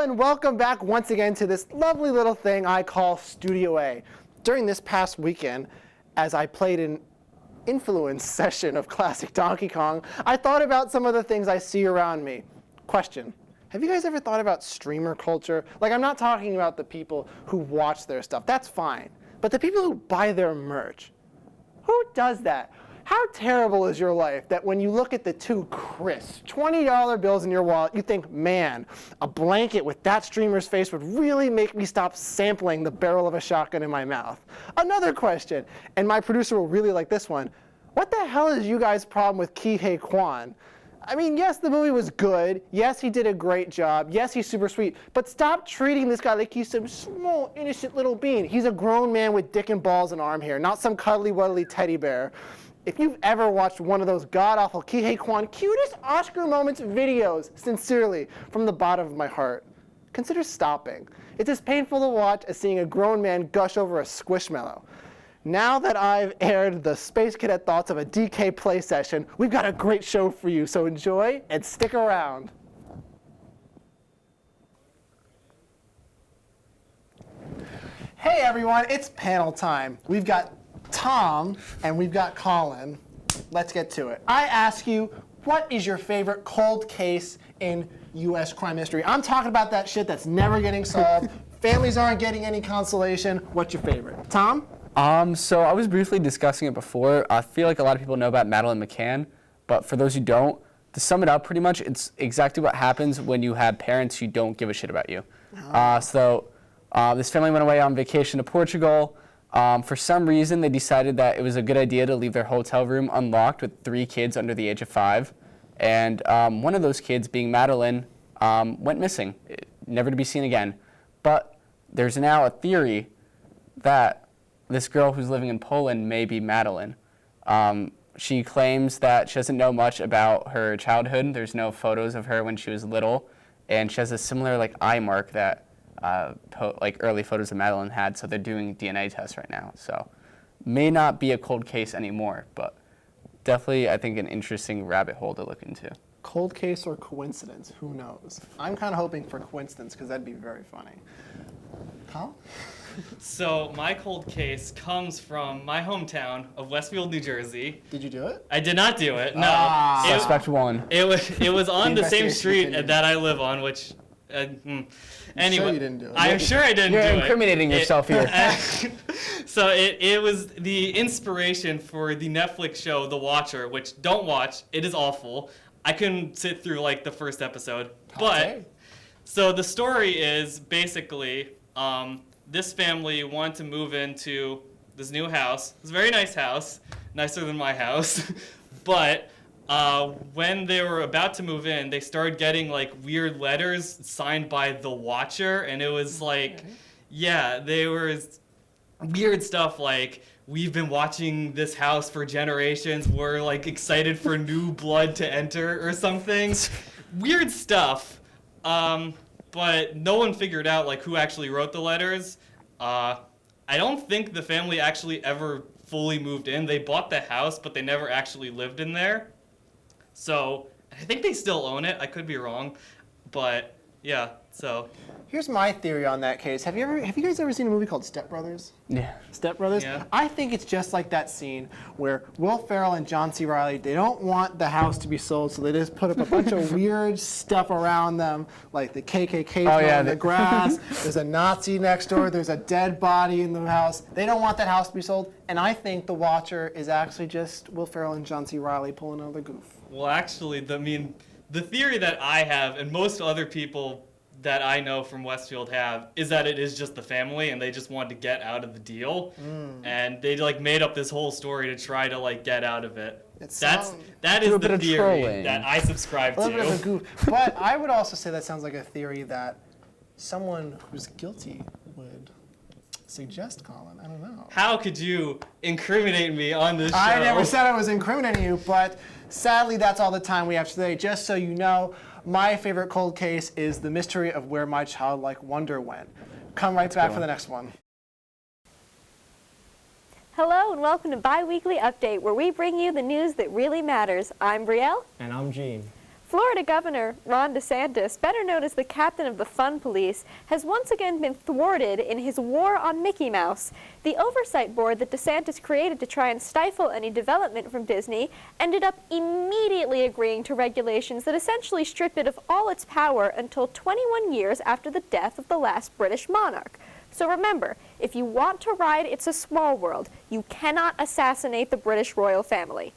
and welcome back once again to this lovely little thing I call Studio A. During this past weekend, as I played an influence session of classic Donkey Kong, I thought about some of the things I see around me. Question, have you guys ever thought about streamer culture? Like, I'm not talking about the people who watch their stuff, that's fine. But the people who buy their merch, who does that? How terrible is your life that when you look at the two crisp $20 bills in your wallet, you think, man, a blanket with that streamer's face would really make me stop sampling the barrel of a shotgun in my mouth? Another question, and my producer will really like this one. What the hell is you guys' problem with Ke Huy Quan? I mean, yes, the movie was good. Yes, he did a great job. Yes, he's super sweet. But stop treating this guy like he's some small, innocent little bean. He's a grown man with dick and balls and arm hair, not some cuddly-wuddly teddy bear. If you've ever watched one of those god-awful Ke Huy Quan cutest Oscar moments videos, sincerely, from the bottom of my heart, consider stopping. It's as painful to watch as seeing a grown man gush over a Squishmallow. Now that I've aired the Space Cadet thoughts of a DK play session, we've got a great show for you, so enjoy and stick around. Hey everyone, it's panel time. We've got Tom and we've got Colin. Let's get to it. I ask you, what is your favorite cold case in U.S. crime history? I'm talking about that shit that's never getting solved. Families aren't getting any consolation. What's your favorite? Tom? So I was briefly discussing it before. I feel like a lot of people know about Madeleine McCann, but for those who don't, to sum it up pretty much, it's exactly what happens when you have parents who don't give a shit about you. This family went away on vacation to Portugal. For some reason, they decided that it was a good idea to leave their hotel room unlocked with 3 kids under the age of 5. And one of those kids, being Madeleine, went missing, never to be seen again. But there's now a theory that this girl who's living in Poland may be Madeleine. She claims that she doesn't know much about her childhood. There's no photos of her when she was little. And she has a similar eye mark that early photos of Madeleine had, so they're doing DNA tests right now. So may not be a cold case anymore, but definitely I think an interesting rabbit hole to look into. Cold case or coincidence? Who knows? I'm kind of hoping for coincidence because that'd be very funny. Kyle? So my cold case comes from my hometown of Westfield, New Jersey. Did you do it? I did not do it. No. Suspect one. It was on the same street continues. that I live on, which. Anyway, sure you didn't do it? I'm sure I didn't do it. You're incriminating yourself here. So it was the inspiration for the Netflix show The Watcher, which don't watch. It is awful. I couldn't sit through the first episode. But so the story is basically this family wanted to move into this new house. It's a very nice house, nicer than my house. But when they were about to move in, they started getting weird letters signed by The Watcher, and it was they were weird stuff like, we've been watching this house for generations, we're excited for new blood to enter or something. Weird stuff. But no one figured out who actually wrote the letters. I don't think the family actually ever fully moved in. They bought the house, but they never actually lived in there. So I think they still own it. I could be wrong, but yeah. So here's my theory on that case. Have you guys ever seen a movie called Step Brothers? Yeah. Step Brothers? Yeah. I think it's just like that scene where Will Ferrell and John C. Reilly, they don't want the house to be sold, so they just put up a bunch of weird stuff around them, like the KKK in the grass, there's a Nazi next door, there's a dead body in the house. They don't want that house to be sold, and I think The Watcher is actually just Will Ferrell and John C. Reilly pulling another goof. Well, actually, the theory that I have, and most other people that I know from Westfield have, is that it is just the family, and they just wanted to get out of the deal, and they made up this whole story to try to get out of it. That is the theory that I subscribe to. A little bit of a goof, but I would also say that sounds like a theory that someone who's guilty would suggest, Colin. I don't know. How could you incriminate me on this show? I never said I was incriminating you, but sadly that's all the time we have today. Just so you know, my favorite cold case is the mystery of where my childlike wonder went. Come right back for the next one. Hello and welcome to Bi-Weekly Update, where we bring you the news that really matters. I'm Brielle. And I'm Gene. Florida Governor Ron DeSantis, better known as the captain of the Fun Police, has once again been thwarted in his war on Mickey Mouse. The oversight board that DeSantis created to try and stifle any development from Disney ended up immediately agreeing to regulations that essentially stripped it of all its power until 21 years after the death of the last British monarch. So remember, if you want to ride It's a Small World, you cannot assassinate the British royal family.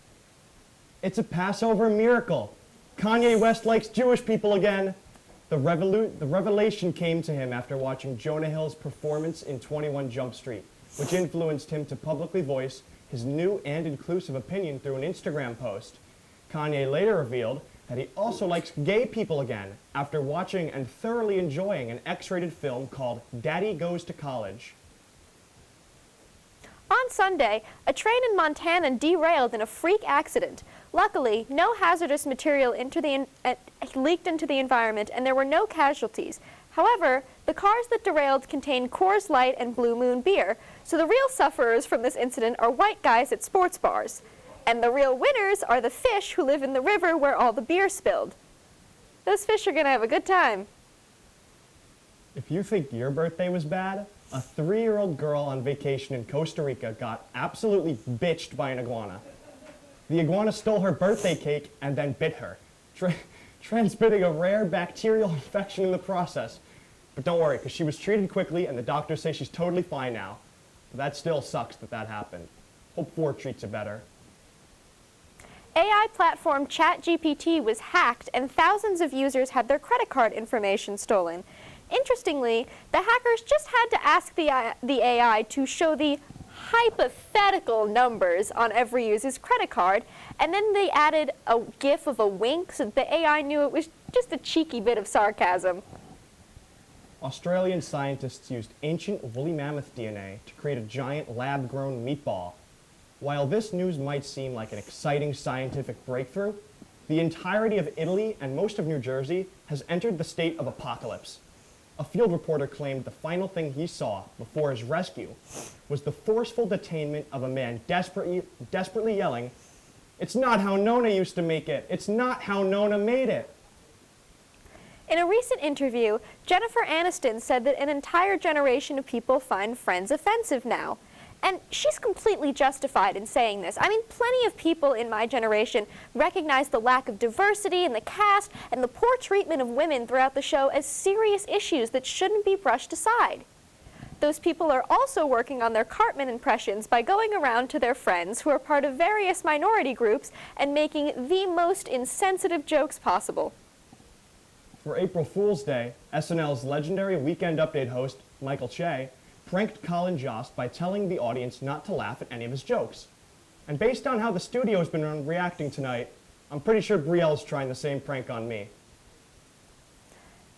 It's a Passover miracle. Kanye West likes Jewish people again. The revelation came to him after watching Jonah Hill's performance in 21 Jump Street, which influenced him to publicly voice his new and inclusive opinion through an Instagram post. Kanye later revealed that he also likes gay people again after watching and thoroughly enjoying an X-rated film called Daddy Goes to College. On Sunday, a train in Montana derailed in a freak accident. Luckily, no hazardous material leaked into the environment and there were no casualties. However, the cars that derailed contained Coors Light and Blue Moon beer, so the real sufferers from this incident are white guys at sports bars. And the real winners are the fish who live in the river where all the beer spilled. Those fish are going to have a good time. If you think your birthday was bad, a 3-year-old girl on vacation in Costa Rica got absolutely bitched by an iguana. The iguana stole her birthday cake and then bit her, transmitting a rare bacterial infection in the process. But don't worry, because she was treated quickly and the doctors say she's totally fine now. But that still sucks that happened. Hope 4 treats it better. AI platform ChatGPT was hacked and thousands of users had their credit card information stolen. Interestingly, the hackers just had to ask the AI to show the hypothetical numbers on every user's credit card, and then they added a gif of a wink so that the AI knew it was just a cheeky bit of sarcasm. Australian scientists used ancient woolly mammoth DNA to create a giant lab-grown meatball. While this news might seem like an exciting scientific breakthrough, the entirety of Italy and most of New Jersey has entered the state of apocalypse. A field reporter claimed the final thing he saw before his rescue was the forceful detainment of a man desperately yelling, "It's not how Nona used to make it! It's not how Nona made it!" In a recent interview, Jennifer Aniston said that an entire generation of people find Friends offensive now. And she's completely justified in saying this. I mean, plenty of people in my generation recognize the lack of diversity in the cast and the poor treatment of women throughout the show as serious issues that shouldn't be brushed aside. Those people are also working on their Cartman impressions by going around to their friends who are part of various minority groups and making the most insensitive jokes possible. For April Fool's Day, SNL's legendary Weekend Update host, Michael Che, pranked Colin Jost by telling the audience not to laugh at any of his jokes. And based on how the studio's been reacting tonight, I'm pretty sure Brielle's trying the same prank on me.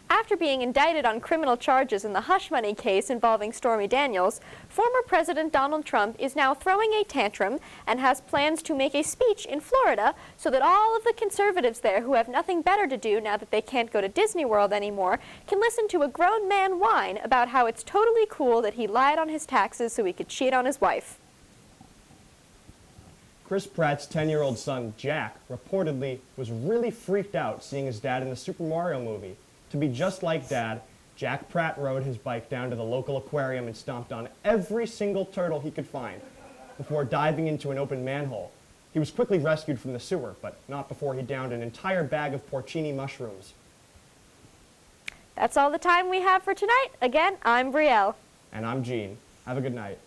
After being indicted on criminal charges in the hush money case involving Stormy Daniels, former President Donald Trump is now throwing a tantrum and has plans to make a speech in Florida so that all of the conservatives there who have nothing better to do now that they can't go to Disney World anymore can listen to a grown man whine about how it's totally cool that he lied on his taxes so he could cheat on his wife. Chris Pratt's 10-year-old son, Jack, reportedly was really freaked out seeing his dad in the Super Mario movie. To be just like Dad, Jack Pratt rode his bike down to the local aquarium and stomped on every single turtle he could find before diving into an open manhole. He was quickly rescued from the sewer, but not before he downed an entire bag of porcini mushrooms. That's all the time we have for tonight. Again, I'm Brielle. And I'm Gene. Have a good night.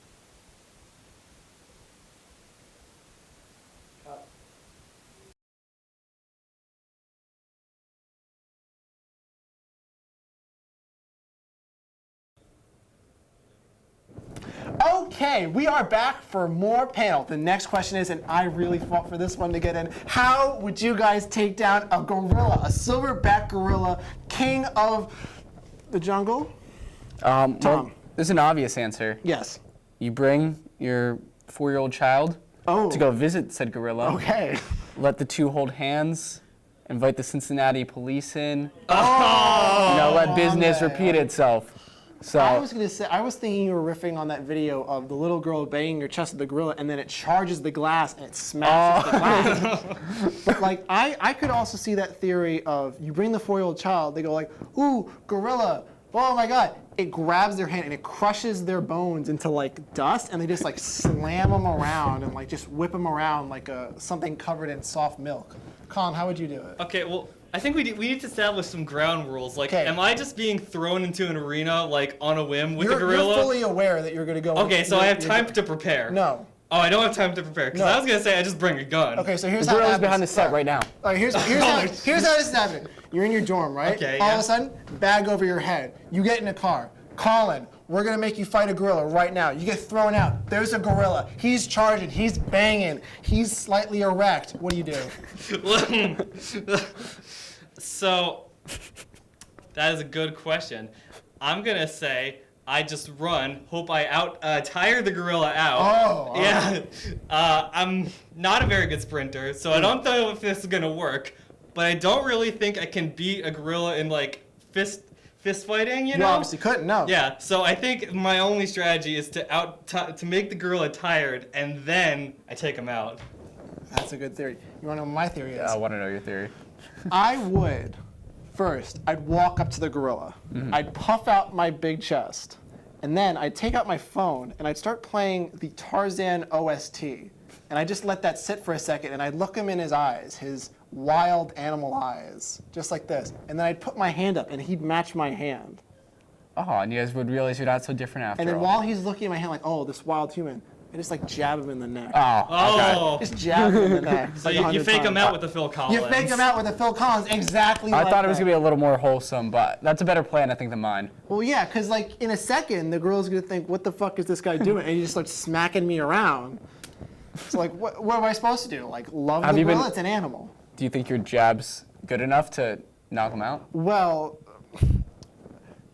Okay, we are back for more panel. The next question is, and I really fought for this one to get in, how would you guys take down a gorilla, a silverback gorilla, king of the jungle? Well, there's an obvious answer. Yes. You bring your 4-year-old child to go visit said gorilla. Okay. Let the two hold hands. Invite the Cincinnati police in. Let business repeat itself. So I was gonna say, I was thinking you were riffing on that video of the little girl banging your chest with the gorilla, and then it charges the glass and it smashes the glass. But like, I could also see that theory of you bring the 4-year-old child, they go like, ooh, gorilla, oh my god. It grabs their hand and it crushes their bones into like dust, and they just like slam them around and like just whip them around like something covered in soft milk. Colin, how would you do it? Okay, well, I think we need to establish some ground rules. Like, Okay. am I just being thrown into an arena like on a whim with You're, a gorilla? you're fully aware that you're gonna go. Okay, so I have time to prepare. No. Oh, I don't have time to prepare because No. I was gonna say I just bring a gun. Okay, so here's the how it gorilla's happens. behind the set right now. All right, here's how this is happening. You're in your dorm, right? Okay, All yeah. of a sudden, bag over your head. You get in a car. Colin, we're gonna make you fight a gorilla right now. You get thrown out. There's a gorilla. He's charging. He's banging. He's slightly erect. What do you do? So, that is a good question. I'm gonna say I just run, hope I tire the gorilla out. Oh, all yeah. I'm not a very good sprinter, so I don't know if this is gonna work. But I don't really think I can beat a gorilla in like fist fighting. You You know? obviously couldn't. No. Yeah. So I think my only strategy is to make the gorilla tired, and then I take him out. That's a good theory. You wanna know what my theory is? I want to know your theory. I would, first, I'd walk up to the gorilla. I'd puff out my big chest. And then I'd take out my phone and I'd start playing the Tarzan OST. And I'd just let that sit for a second and I'd look him in his eyes, his wild animal eyes, just like this. And then I'd put my hand up and he'd match my hand. Oh, and you guys would realize you're not so different after And then all. while he's looking at my hand like, oh, this wild human, I just like jab him in the neck. Oh, okay. Oh. Just jab him in the neck. So like you 100 fake him times. out with the Phil Collins. You fake him out with the Phil Collins, exactly I like thought it was that. gonna be a little more wholesome, but that's a better plan, I think, than mine. Well, yeah, because like in a second, the girl's gonna think, "What the fuck is this guy doing?" And he just starts smacking me around. It's like, what am I supposed to do? Like, love Have the you been- gorilla? It's an animal. Do you think your jab's good enough to knock him out? Well,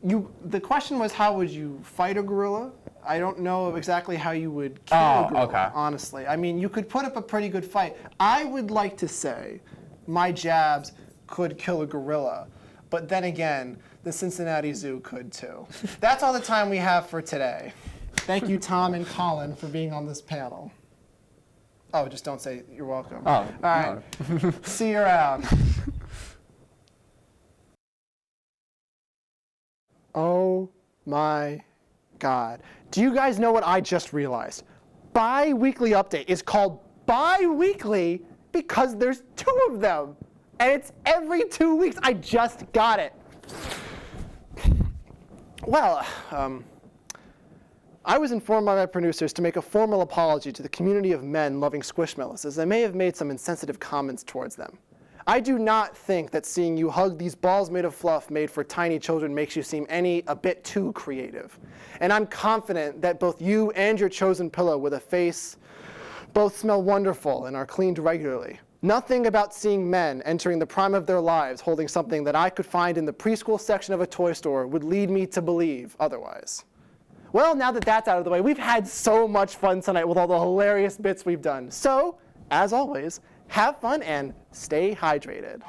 the question was, how would you fight a gorilla? I don't know exactly how you would kill a Oh, gorilla, okay. honestly. I mean, you could put up a pretty good fight. I would like to say my jabs could kill a gorilla. But then again, the Cincinnati Zoo could too. That's all the time we have for today. Thank you, Tom and Colin, for being on this panel. Oh, just don't say you're welcome. Oh, All right. See you around. Oh my God. Do you guys know what I just realized? Bi-weekly update is called bi-weekly because there's 2 of them. And it's every 2 weeks. I just got it. Well, I was informed by my producers to make a formal apology to the community of men loving Squishmallows, as I may have made some insensitive comments towards them. I do not think that seeing you hug these balls made of fluff made for tiny children makes you seem a bit too creative. And I'm confident that both you and your chosen pillow with a face both smell wonderful and are cleaned regularly. Nothing about seeing men entering the prime of their lives holding something that I could find in the preschool section of a toy store would lead me to believe otherwise. Well, now that that's out of the way, we've had so much fun tonight with all the hilarious bits we've done. So, as always, have fun and stay hydrated.